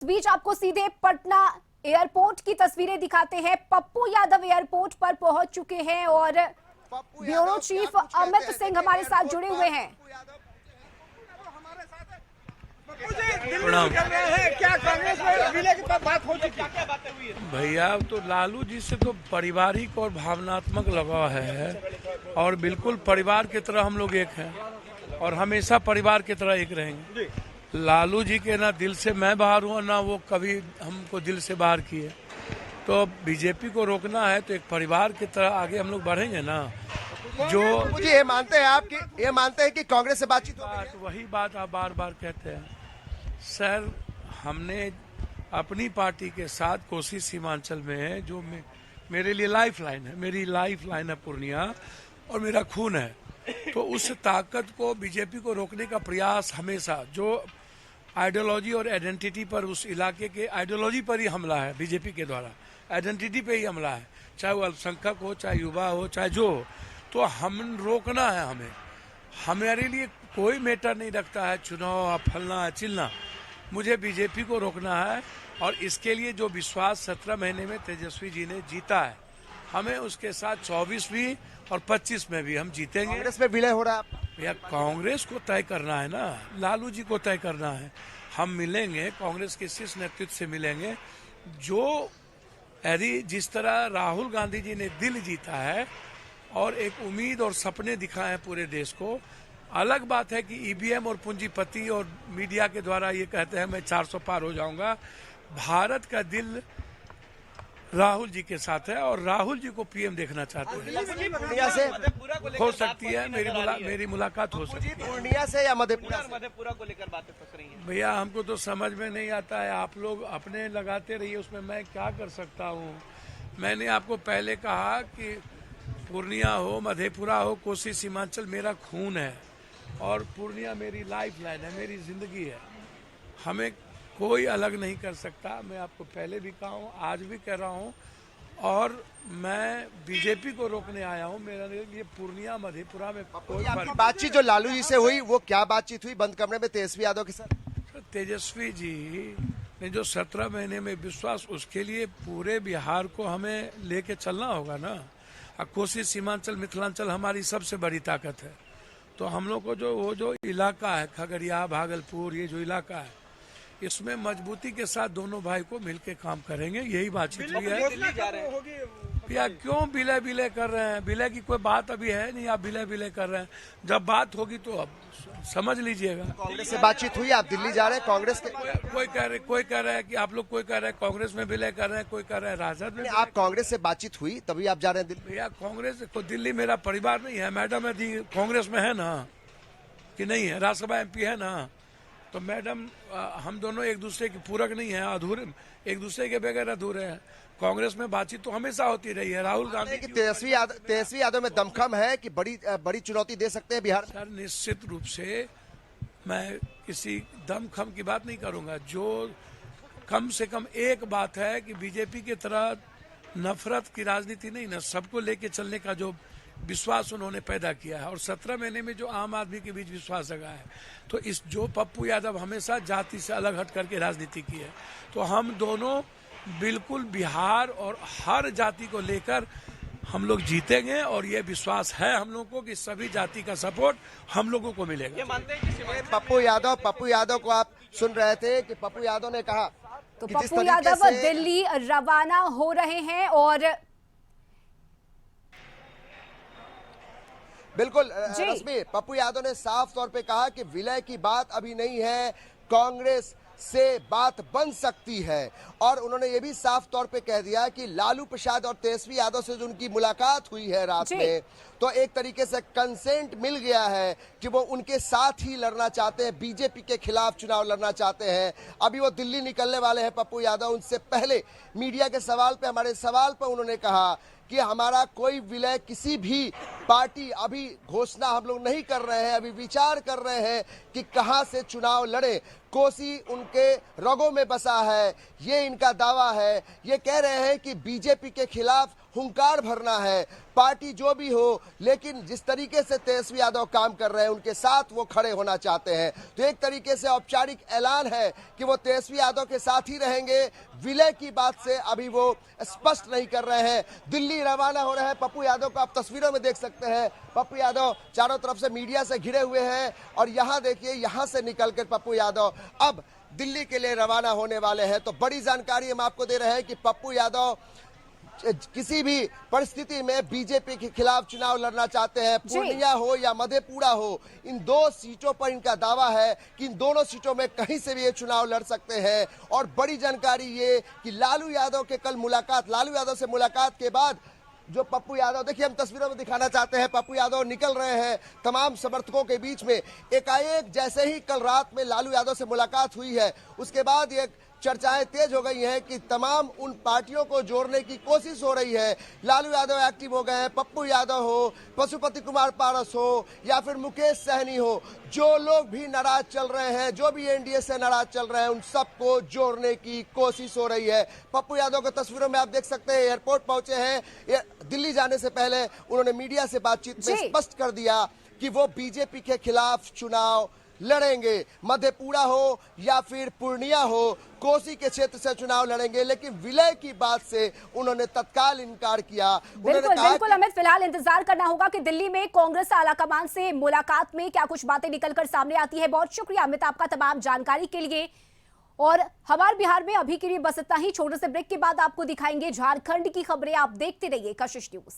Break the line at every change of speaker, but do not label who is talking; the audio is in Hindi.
इस बीच आपको सीधे पटना एयरपोर्ट की तस्वीरें दिखाते हैं। पप्पू यादव एयरपोर्ट पर पहुंच चुके हैं और ब्यूरो चीफ अमित सिंह हमारे साथ जुड़े हुए हैं।
क्या कांग्रेस में विलय की बात हो चुकी है?
भैया तो लालू जी से तो पारिवारिक और भावनात्मक लगाव है और बिल्कुल परिवार की तरह हम लोग एक हैं और हमेशा परिवार की तरह एक रहेंगे। लालू जी के ना दिल से मैं बाहर हुआ ना वो कभी हमको दिल से बाहर किए। तो बीजेपी को रोकना है तो एक परिवार की तरह आगे हम लोग बढ़ेंगे ना। जो
मुझे ये मानते हैं कि कांग्रेस से बातचीत हो गई है?
वही बात आप बार बार कहते हैं सर। हमने अपनी पार्टी के साथ कोसी सीमांचल में है जो मेरे लिए लाइफ लाइन है, मेरी लाइफ लाइन है पूर्णिया और मेरा खून है। तो उस ताकत को बीजेपी को रोकने का प्रयास हमेशा जो आइडियोलॉजी और आइडेंटिटी पर उस इलाके के आइडियोलॉजी पर ही हमला है बीजेपी के द्वारा, आइडेंटिटी पे ही हमला है, चाहे वो अल्पसंख्यक हो, चाहे युवा हो, चाहे जो हो। तो हम रोकना है हमें। हमारे लिए कोई मैटर नहीं रखता है चुनाव फलना है चिलना, मुझे बीजेपी को रोकना है। और इसके लिए जो विश्वास 17 महीने में तेजस्वी जी ने जीता है, हमें उसके साथ 24 भी और 25 में भी हम जीतेंगे।
कांग्रेस में विलय हो रहा है
भैया कांग्रेस को तय करना है ना, लालू जी को तय करना है। हम मिलेंगे कांग्रेस के शीर्ष नेतृत्व से मिलेंगे। जो यदि जिस तरह राहुल गांधी जी ने दिल जीता है और एक उम्मीद और सपने दिखाए हैं पूरे देश को। अलग बात है कि ईवीएम और पूंजीपति और मीडिया के द्वारा ये कहते हैं मैं 400 पार हो जाऊंगा। भारत का दिल राहुल जी के साथ है और राहुल जी को पीएम देखना चाहते हैं।
पूर्णिया से
हो सकती है मेरी मुलाकात हो सकती है।
पूर्णिया से या मधेपुरा से?
मधेपुरा को लेकर बातें फंस रही हैं।
भैया हमको तो समझ में नहीं आता है, आप लोग अपने लगाते रहिए, उसमें मैं क्या कर सकता हूँ। मैंने आपको पहले कहा कि पूर्णिया हो, मधेपुरा हो, कोसी सीमांचल मेरा खून है और पूर्णिया मेरी लाइफ लाइन है, मेरी जिंदगी है। हमें कोई अलग नहीं कर सकता। मैं आपको पहले भी कहा हूँ, आज भी कह रहा हूँ और मैं बीजेपी को रोकने आया हूँ। मेरे लिए पूर्णिया मधेपुरा में कोई
आपकी बातचीत जो लालू जी से हुई वो क्या बातचीत हुई बंद कमरे में तेजस्वी यादव के साथ?
तेजस्वी जी ने जो 17 महीने में विश्वास, उसके लिए पूरे बिहार को हमें लेके चलना होगा ना। कोसी सीमांचल मिथिलांचल हमारी सबसे बड़ी ताकत है। तो हम लोग को जो इलाका है खगड़िया भागलपुर, ये जो इलाका है इसमें मजबूती के साथ दोनों भाई को मिलके काम करेंगे। यही बातचीत हुई है। या क्यों विलय कर रहे हैं? विलय की कोई बात अभी है नहीं, आप विलय कर रहे हैं। जब बात होगी तो अब समझ लीजिएगा।
कांग्रेस से बातचीत हुई? आप दिल्ली जा रहे हैं कांग्रेस के?
कोई कह रहा है कि आप लोग, कोई कह रहे हैं कांग्रेस में विलय कर रहे हैं, कोई कह रहे हैं राजद में।
आप कांग्रेस से बातचीत हुई तभी आप जा रहे हैं दिल्ली?
भैया कांग्रेस को, दिल्ली मेरा परिवार नहीं है। मैडम यदि कांग्रेस में है ना कि नहीं है, राज्यसभा MP है ना, तो मैडम हम दोनों एक दूसरे के पूरक नहीं है, अधूरे, एक दूसरे के बगैर अधूरे हैं। कांग्रेस में बातचीत तो हमेशा होती रही है। राहुल गांधी
कि तेजस्वी यादव में दमखम है कि बड़ी चुनौती दे सकते हैं बिहार?
सर निश्चित रूप से मैं किसी दमखम की बात नहीं करूंगा। जो कम से कम एक बात है कि बीजेपी की तरह नफरत की राजनीति नहीं ना, सबको लेके चलने का जो विश्वास उन्होंने पैदा किया है और 17 महीने में जो आम आदमी के बीच विश्वास जगा है। तो इस जो पप्पू यादव हमेशा जाति से अलग हट करके राजनीति की है, तो हम दोनों बिल्कुल बिहार और हर जाति को लेकर हम लोग जीतेंगे और ये विश्वास है हम लोगों को कि सभी जाति का सपोर्ट हम लोगों को मिलेगा।
ये मानते हैं कि
पप्पू यादव को आप सुन रहे थे कि पप्पू यादव ने कहा
तो
कि जिस
पप्पू
तरीके
यादव
से
दिल्ली रवाना हो रहे हैं और
बिल्कुल रश्मि, पप्पू यादव ने साफ तौर पे कहा कि विलय की बात अभी नहीं है, कांग्रेस से बात बन सकती है। और उन्होंने ये भी साफ तौर पे कह दिया कि लालू प्रसाद और तेजस्वी यादव से जो उनकी मुलाकात हुई है रात में, तो एक तरीके से कंसेंट मिल गया है कि वो उनके साथ ही लड़ना चाहते हैं, बीजेपी के खिलाफ चुनाव लड़ना चाहते हैं। अभी वो दिल्ली निकलने वाले हैं पप्पू यादव। उनसे पहले मीडिया के सवाल पे, हमारे सवाल पे उन्होंने कहा कि हमारा कोई विलय किसी भी पार्टी अभी घोषणा हम लोग नहीं कर रहे हैं, अभी विचार कर रहे हैं कि कहां से चुनाव लड़े। कोसी उनके रगों में बसा है, ये इनका दावा है। ये कह रहे हैं कि बीजेपी के खिलाफ हुंकार भरना है, पार्टी जो भी हो, लेकिन जिस तरीके से तेजस्वी यादव काम कर रहे हैं उनके साथ वो खड़े होना चाहते हैं। तो एक तरीके से औपचारिक ऐलान है कि वो तेजस्वी यादव के साथ ही रहेंगे। विलय की बात से अभी वो स्पष्ट नहीं कर रहे हैं। दिल्ली रवाना हो रहे हैं पप्पू यादव को आप तस्वीरों में देख सकते हैं। पप्पू यादव चारों तरफ से मीडिया से घिरे हुए हैं और यहाँ देखिए, यहाँ से निकलकर पप्पू यादव अब दिल्ली के लिए रवाना होने वाले हैं। तो बड़ी जानकारी हम आपको दे रहे हैं कि पप्पू यादव किसी भी परिस्थिति में बीजेपी के खिलाफ चुनाव लड़ना चाहते हैं। पूर्णिया हो या मधेपुरा हो, इन 2 सीटों पर इनका दावा है कि इन दोनों सीटों में कहीं से भी ये चुनाव लड़ सकते हैं। और बड़ी जानकारी ये कि लालू यादव से मुलाकात के बाद जो पप्पू यादव, देखिए हम तस्वीरों में दिखाना चाहते हैं, पप्पू यादव निकल रहे हैं तमाम समर्थकों के बीच में। एकाएक जैसे ही कल रात में लालू यादव से मुलाकात हुई है, उसके बाद ये चर्चाएं तेज हो गई हैं कि तमाम उन पार्टियों को जोड़ने की कोशिश हो रही है। लालू यादव एक्टिव हो गए हैं, पप्पू यादव हो, पशुपति कुमार पारस हो या फिर मुकेश सहनी हो, जो लोग भी नाराज चल रहे हैं, जो भी एनडीए से नाराज चल रहे हैं, उन सबको जोड़ने की कोशिश हो रही है। पप्पू यादव को तस्वीरों में आप देख सकते हैं, एयरपोर्ट पहुंचे हैं। दिल्ली जाने से पहले उन्होंने मीडिया से बातचीत में स्पष्ट कर दिया कि वो बीजेपी के खिलाफ चुनाव लड़ेंगे। मधेपुरा हो या फिर पूर्णिया हो, कोसी के क्षेत्र से चुनाव लड़ेंगे। लेकिन विलय की बात से उन्होंने तत्काल इनकार किया।
बिल्कुल अमित, फिलहाल इंतजार करना होगा कि दिल्ली में कांग्रेस आलाकमान से मुलाकात में क्या कुछ बातें निकलकर सामने आती है। बहुत शुक्रिया अमित आपका तमाम जानकारी के लिए। और हमारे बिहार में अभी के लिए बस इतना ही। छोटे से ब्रेक के बाद आपको दिखाएंगे झारखंड की खबरें। आप देखते रहिए कशिश न्यूज।